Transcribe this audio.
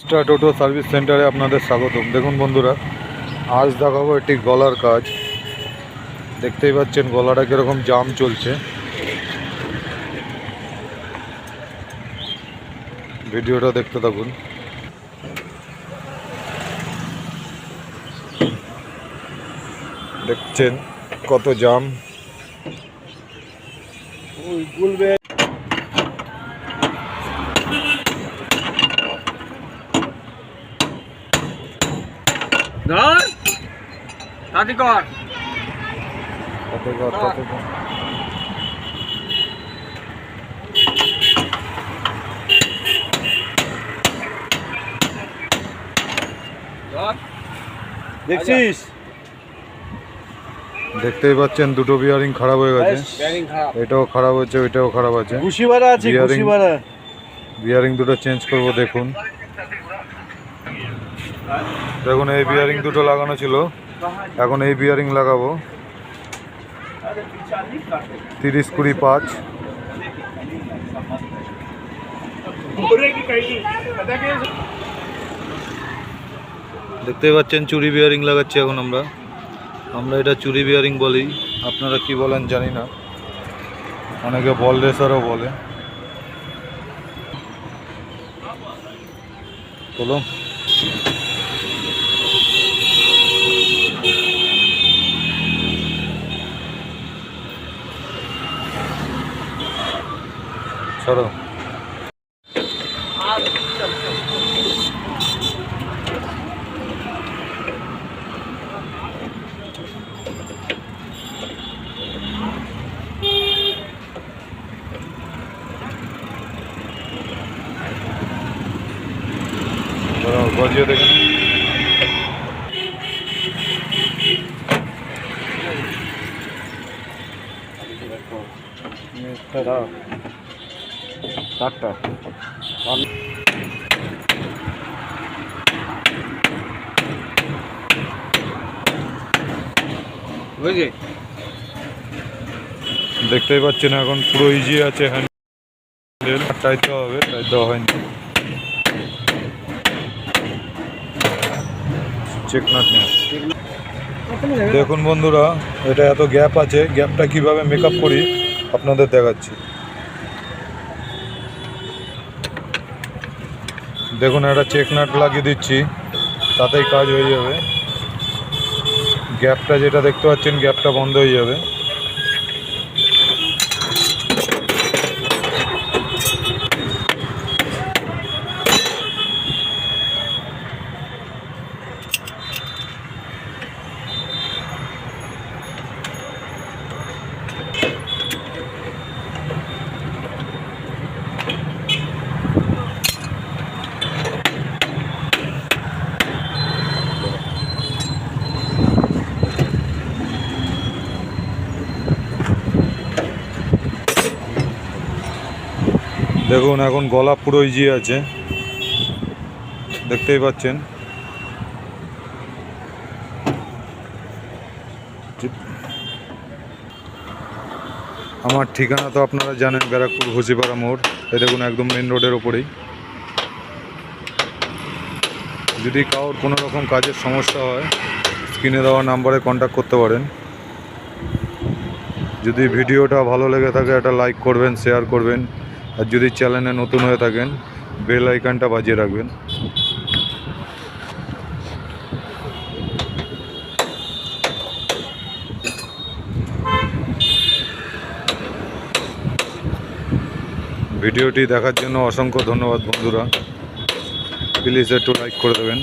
Star টোটো service সেন্টারে আপনাদের স্বাগতম। দেখুন বন্ধুরা, আজ দেখাবো একটি গলার কাজ। দেখতেই পাচ্ছেন গলাটা কীরকম জাম চলছে। ভিডিওটা দেখতে থাকুন। দেখছেন কত জাম। দেখছিস, দেখতেই পাচ্ছেন দুটো বিয়ারিং খারাপ হয়ে গেছে। এটাও খারাপ হচ্ছে, ওইটাও খারাপ আছে। বিয়ারিং দুটো চেঞ্জ করব। দেখুন দেখুন এই বিয়ারিং দুটো লাগানো ছিল, এখন এই বিয়ারিং লাগাবো 30-20-5। দেখতেই পাচ্ছেন চুরি বিয়ারিং লাগাচ্ছি এখন আমরা এটা চুরি বিয়ারিং বলি, আপনারা কি বলেন জানি না, অনেকে বল রেসারও বলে। চলো ছাড়ো। বাজিয়ে দেখেন। দেখতেই পাচ্ছেন এখন পুরো ইজি আছে। হ্যান্ডেল টাইট দেওয়া হবে, টাইট দেওয়া হয়নি। চেক নাট নিয়ে দেখুন বন্ধুরা, এটা এত গ্যাপ আছে, গ্যাপটা কিভাবে মেকআপ করি আপনাদের দেখাচ্ছি। দেখুন একটা চেক নাট লাগিয়ে দিচ্ছি, তাতেই কাজ হয়ে যাবে। গ্যাপটা যেটা দেখতে পাচ্ছেন, গ্যাপটা বন্ধ হয়ে যাবে। দেখুন এখন গলা পুরো ইজি আছে, দেখতেই পাচ্ছেন। আমার ঠিকানা তো আপনারা জানেন, ব্যারাকপুর ঘুষিপাড়া মোড়। এই দেখুন একদম মেন রোডের ওপরেই। যদি কারোর কোনো রকম কাজের সমস্যা হয়, স্ক্রিনে দেওয়া নাম্বারে কন্ট্যাক্ট করতে পারেন। যদি ভিডিওটা ভালো লেগে থাকে একটা লাইক করবেন, শেয়ার করবেন, আর যদি চ্যানেলে নতুন হয়ে থাকেন বেল আইকনটা বাজিয়ে রাখবেন। ভিডিওটি দেখার জন্য অসংখ্য ধন্যবাদ বন্ধুরা। প্লিজ একটু লাইক করে দেবেন।